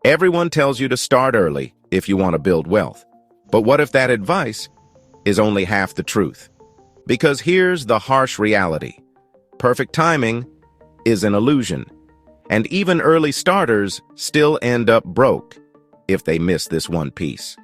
Everyone tells you to start early if you want to build wealth. But what if that advice is only half the truth? Because here's the harsh reality. Perfect timing is an illusion. And even early starters still end up broke if they miss this one piece.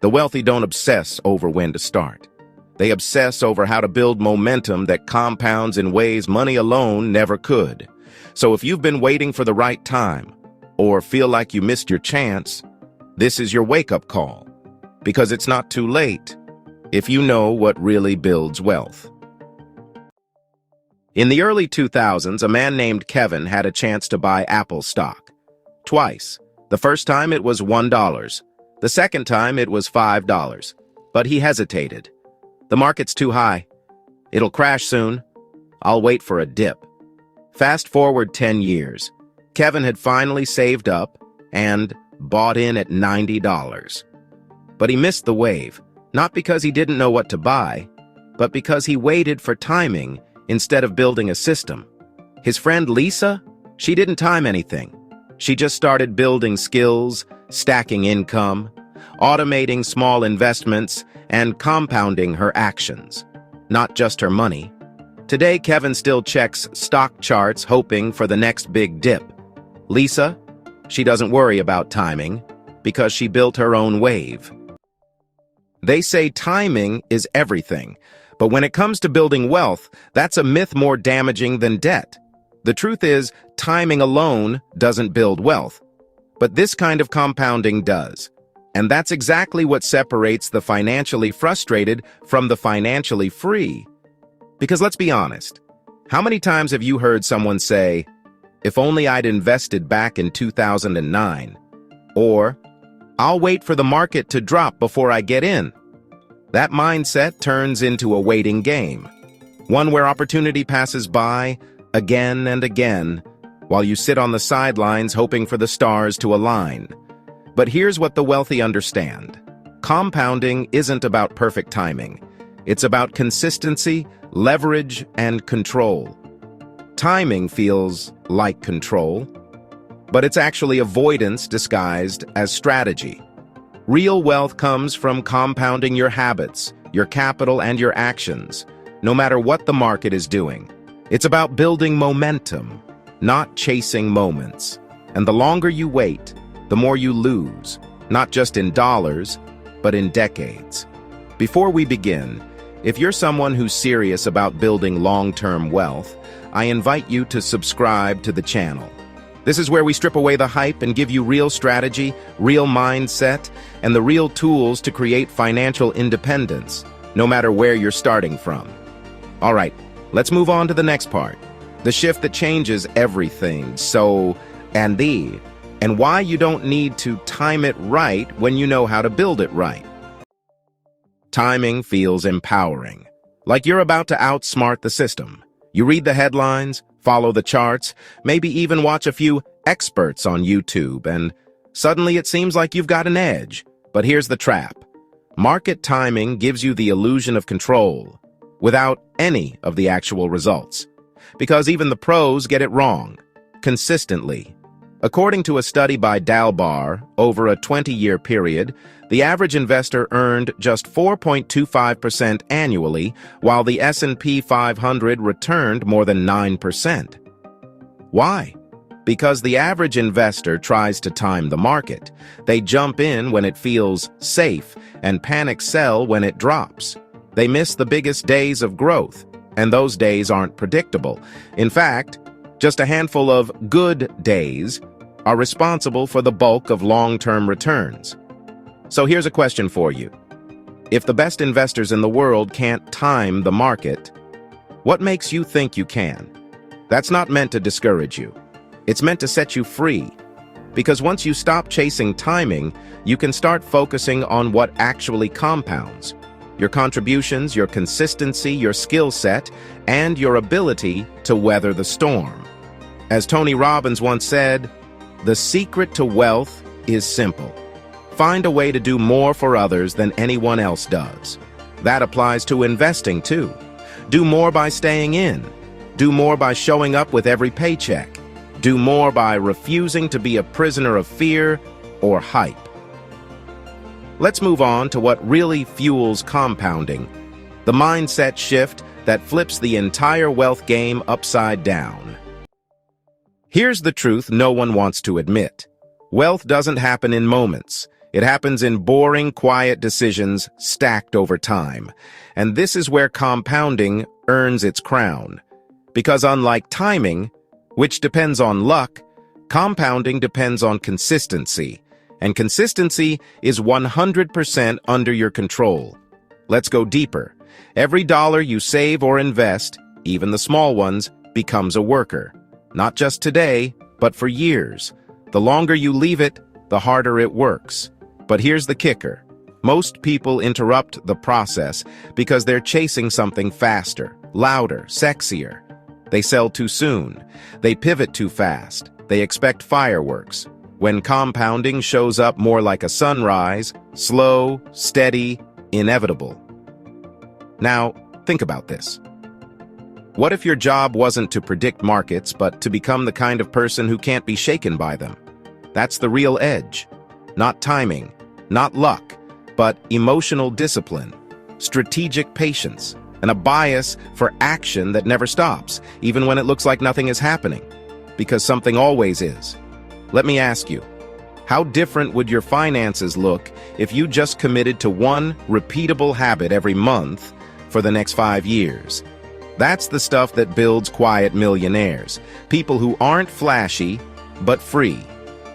The wealthy don't obsess over when to start. They obsess over how to build momentum that compounds in ways money alone never could. So if you've been waiting for the right time, or feel like you missed your chance, this is your wake-up call. Because it's not too late if you know what really builds wealth. In the early 2000s, a man named Kevin had a chance to buy Apple stock. Twice. The first time it was $1. The second time it was $5. But he hesitated. The market's too high. It'll crash soon. I'll wait for a dip. Fast forward 10 years. Kevin had finally saved up and bought in at $90. But he missed the wave, not because he didn't know what to buy, but because he waited for timing instead of building a system. His friend Lisa, she didn't time anything. She just started building skills, stacking income, automating small investments, and compounding her actions, not just her money. Today, Kevin still checks stock charts hoping for the next big dip. Lisa, she doesn't worry about timing because she built her own wave. They say timing is everything, but when it comes to building wealth, that's a myth more damaging than debt. The truth is, timing alone doesn't build wealth, but this kind of compounding does. And that's exactly what separates the financially frustrated from the financially free. Because let's be honest, how many times have you heard someone say, "If only I'd invested back in 2009, or "I'll wait for the market to drop before I get in"? That mindset turns into a waiting game, one where opportunity passes by again and again, while you sit on the sidelines hoping for the stars to align. But here's what the wealthy understand. Compounding isn't about perfect timing. It's about consistency, leverage, and control. Timing feels like control, but it's actually avoidance disguised as strategy. Real wealth comes from compounding your habits, your capital, and your actions, no matter what the market is doing. It's about building momentum, not chasing moments. And the longer you wait, the more you lose, not just in dollars, but in decades. Before we begin, if you're someone who's serious about building long-term wealth, I invite you to subscribe to the channel. This is where we strip away the hype and give you real strategy, real mindset, and the real tools to create financial independence, no matter where you're starting from. All right, let's move on to the next part. The shift that changes everything, and why you don't need to time it right when you know how to build it right. Timing feels empowering, like you're about to outsmart the system. You read the headlines, follow the charts, maybe even watch a few experts on YouTube, and suddenly it seems like you've got an edge. But here's the trap. Market timing gives you the illusion of control, without any of the actual results. Because even the pros get it wrong, consistently. According to a study by Dalbar, over a 20-year period, the average investor earned just 4.25% annually, while the S&P 500 returned more than 9%. Why? Because the average investor tries to time the market. They jump in when it feels safe and panic sell when it drops. They miss the biggest days of growth, and those days aren't predictable. In fact, just a handful of good days are responsible for the bulk of long-term returns. So here's a question for you. If the best investors in the world can't time the market, what makes you think you can? That's not meant to discourage you. It's meant to set you free. Because once you stop chasing timing, you can start focusing on what actually compounds. Your contributions, your consistency, your skill set, and your ability to weather the storm. As Tony Robbins once said, "The secret to wealth is simple. Find a way to do more for others than anyone else does." That applies to investing too. Do more by staying in. Do more by showing up with every paycheck. Do more by refusing to be a prisoner of fear or hype. Let's move on to what really fuels compounding, the mindset shift that flips the entire wealth game upside down. Here's the truth no one wants to admit. Wealth doesn't happen in moments. It happens in boring, quiet decisions stacked over time. And this is where compounding earns its crown. Because unlike timing, which depends on luck, compounding depends on consistency. And consistency is 100% under your control. Let's go deeper. Every dollar you save or invest, even the small ones, becomes a worker. Not just today, but for years. The longer you leave it, the harder it works. But here's the kicker. Most people interrupt the process because they're chasing something faster, louder, sexier. They sell too soon. They pivot too fast. They expect fireworks. When compounding shows up more like a sunrise, slow, steady, inevitable. Now, think about this. What if your job wasn't to predict markets, but to become the kind of person who can't be shaken by them? That's the real edge. Not timing, not luck, but emotional discipline, strategic patience, and a bias for action that never stops, even when it looks like nothing is happening, because something always is. Let me ask you, how different would your finances look if you just committed to one repeatable habit every month for the next 5 years? That's the stuff that builds quiet millionaires, people who aren't flashy, but free.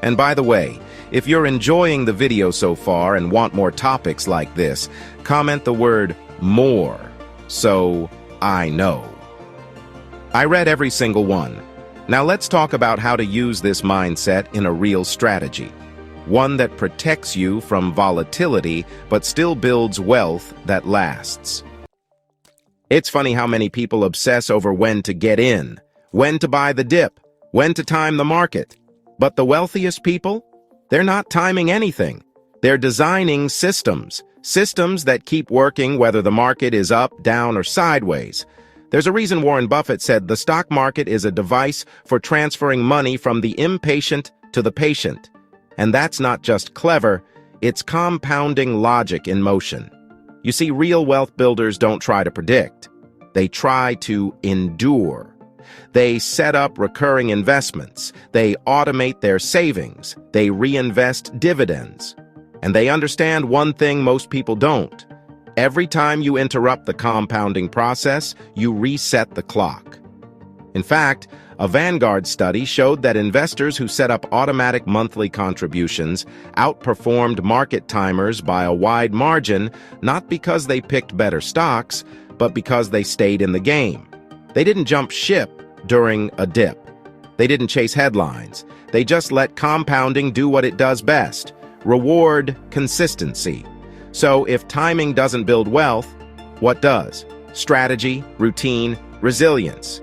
And by the way, if you're enjoying the video so far and want more topics like this, comment the word more so I know. I read every single one. Now let's talk about how to use this mindset in a real strategy. One that protects you from volatility but still builds wealth that lasts. It's funny how many people obsess over when to get in, when to buy the dip, when to time the market. But the wealthiest people? They're not timing anything. They're designing systems that keep working whether the market is up, down, or sideways. There's a reason Warren Buffett said the stock market is a device for transferring money from the impatient to the patient. And that's not just clever, it's compounding logic in motion. You see, real wealth builders don't try to predict. They try to endure. They set up recurring investments. They automate their savings. They reinvest dividends. And they understand one thing most people don't. Every time you interrupt the compounding process, you reset the clock. In fact, a Vanguard study showed that investors who set up automatic monthly contributions outperformed market timers by a wide margin, not because they picked better stocks, but because they stayed in the game. They didn't jump ship during a dip. They didn't chase headlines. They just let compounding do what it does best: reward consistency. So if timing doesn't build wealth, what does? Strategy, routine, resilience.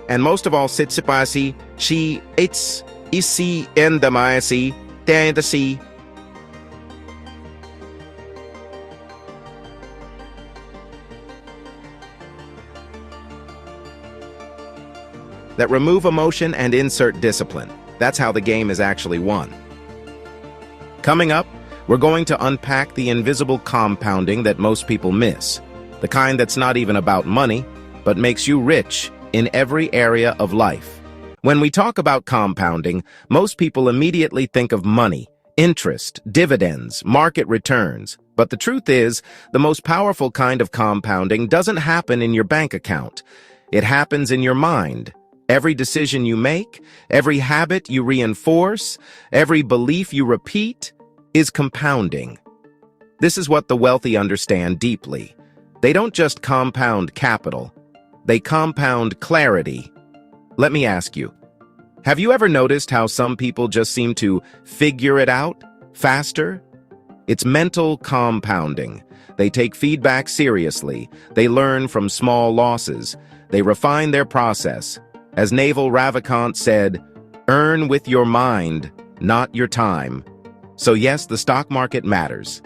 And most of all, sitsipasi, shi, it's, isi, endamasi, tendasi. That remove emotion and insert discipline. That's how the game is actually won. Coming up, we're going to unpack the invisible compounding that most people miss, the kind that's not even about money, but makes you rich in every area of life. When we talk about compounding, most people immediately think of money, interest, dividends, market returns. But the truth is, the most powerful kind of compounding doesn't happen in your bank account. It happens in your mind. Every decision you make, every habit you reinforce, every belief you repeat is compounding. This is what the wealthy understand deeply. They don't just compound capital, they compound clarity. Let me ask you, have you ever noticed how some people just seem to figure it out faster? It's mental compounding. They take feedback seriously. They learn from small losses. They refine their process. As Naval Ravikant said, earn with your mind, not your time. So yes, the stock market matters.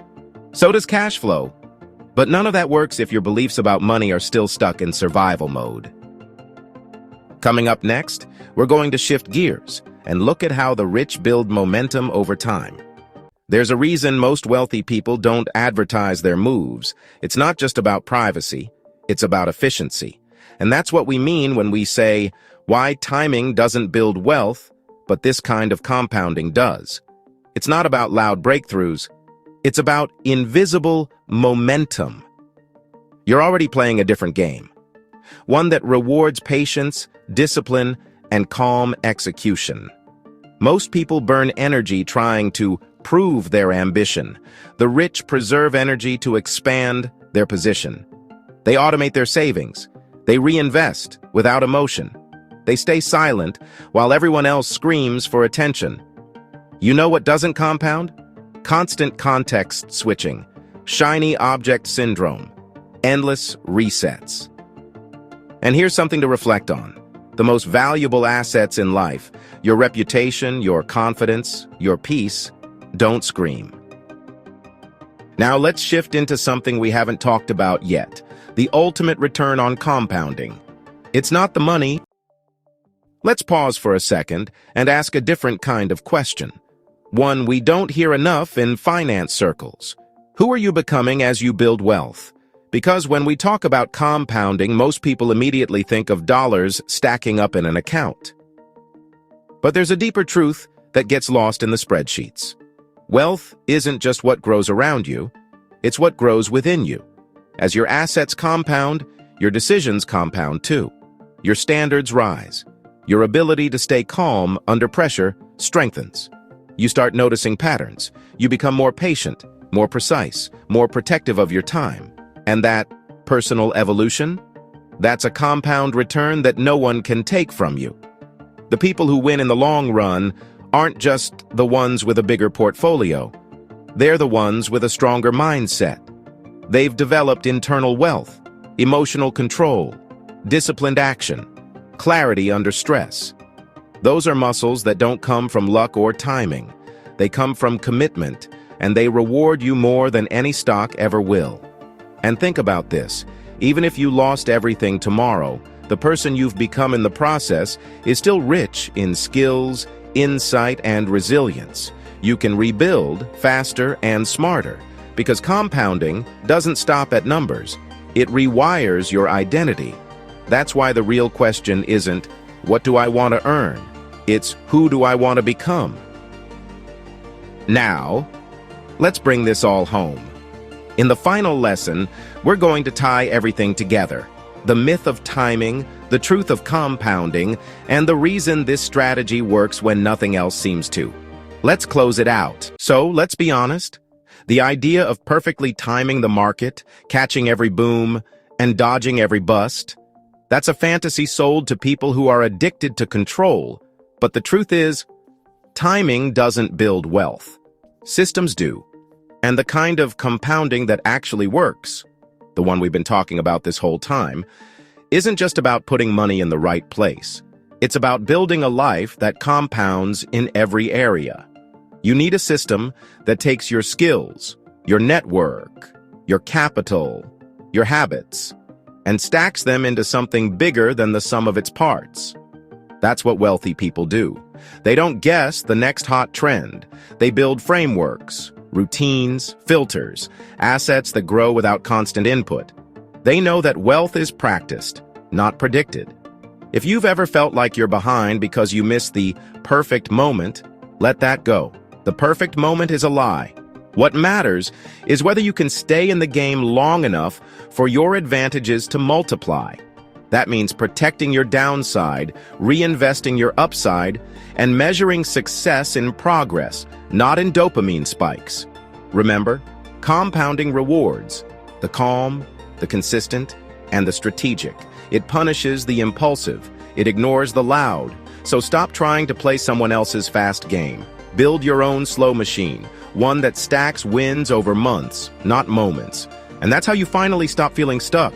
So does cash flow. But none of that works if your beliefs about money are still stuck in survival mode. Coming up next, we're going to shift gears and look at how the rich build momentum over time. There's a reason most wealthy people don't advertise their moves. It's not just about privacy, it's about efficiency. And that's what we mean when we say, why timing doesn't build wealth, but this kind of compounding does. It's not about loud breakthroughs, it's about invisible momentum. You're already playing a different game. One that rewards patience, discipline, and calm execution. Most people burn energy trying to prove their ambition. The rich preserve energy to expand their position. They automate their savings. They reinvest without emotion. They stay silent while everyone else screams for attention. You know what doesn't compound? Constant context switching, shiny object syndrome, endless resets. And here's something to reflect on. The most valuable assets in life, your reputation, your confidence, your peace, don't scream. Now let's shift into something we haven't talked about yet, the ultimate return on compounding. It's not the money. Let's pause for a second and ask a different kind of question. One we don't hear enough in finance circles. Who are you becoming as you build wealth? Because when we talk about compounding, most people immediately think of dollars stacking up in an account. But there's a deeper truth that gets lost in the spreadsheets. Wealth isn't just what grows around you, it's what grows within you. As your assets compound, your decisions compound too. Your standards rise. Your ability to stay calm under pressure strengthens. You start noticing patterns. You become more patient, more precise, more protective of your time. And that personal evolution? That's a compound return that no one can take from you. The people who win in the long run aren't just the ones with a bigger portfolio. They're the ones with a stronger mindset. They've developed internal wealth, emotional control, disciplined action, clarity under stress. Those are muscles that don't come from luck or timing. They come from commitment, and they reward you more than any stock ever will. And think about this. Even if you lost everything tomorrow, the person you've become in the process is still rich in skills, insight, and resilience. You can rebuild faster and smarter, because compounding doesn't stop at numbers. It rewires your identity. That's why the real question isn't, what do I want to earn? It's, who do I want to become? Now, let's bring this all home. In the final lesson, we're going to tie everything together. The myth of timing, the truth of compounding, and the reason this strategy works when nothing else seems to. Let's close it out. So, let's be honest. The idea of perfectly timing the market, catching every boom, and dodging every bust, that's a fantasy sold to people who are addicted to control. But the truth is, timing doesn't build wealth. Systems do. And the kind of compounding that actually works, the one we've been talking about this whole time, isn't just about putting money in the right place. It's about building a life that compounds in every area. You need a system that takes your skills, your network, your capital, your habits, and stacks them into something bigger than the sum of its parts. That's what wealthy people do. They don't guess the next hot trend. They build frameworks, routines, filters, assets that grow without constant input. They know that wealth is practiced, not predicted. If you've ever felt like you're behind because you missed the perfect moment, let that go. The perfect moment is a lie. What matters is whether you can stay in the game long enough for your advantages to multiply. That means protecting your downside, reinvesting your upside, and measuring success in progress, not in dopamine spikes. Remember, compounding rewards the calm, the consistent, and the strategic. It punishes the impulsive. It ignores the loud. So stop trying to play someone else's fast game. Build your own slow machine, one that stacks wins over months, not moments. And that's how you finally stop feeling stuck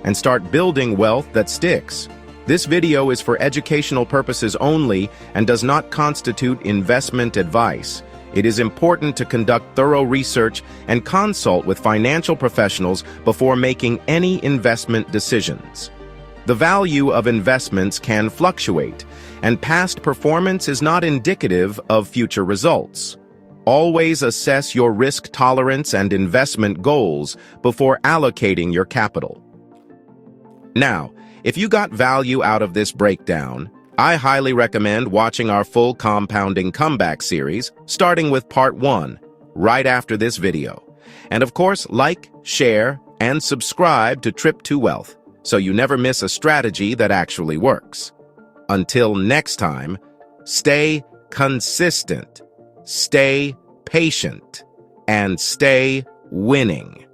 and start building wealth that sticks. This video is for educational purposes only and does not constitute investment advice. It is important to conduct thorough research and consult with financial professionals before making any investment decisions. The value of investments can fluctuate, and past performance is not indicative of future results. Always assess your risk tolerance and investment goals before allocating your capital. Now, if you got value out of this breakdown, I highly recommend watching our full Compounding Comeback series, starting with part 1, right after this video. And of course, like, share, and subscribe to Trip to Wealth, so you never miss a strategy that actually works. Until next time, stay consistent, stay patient, and stay winning.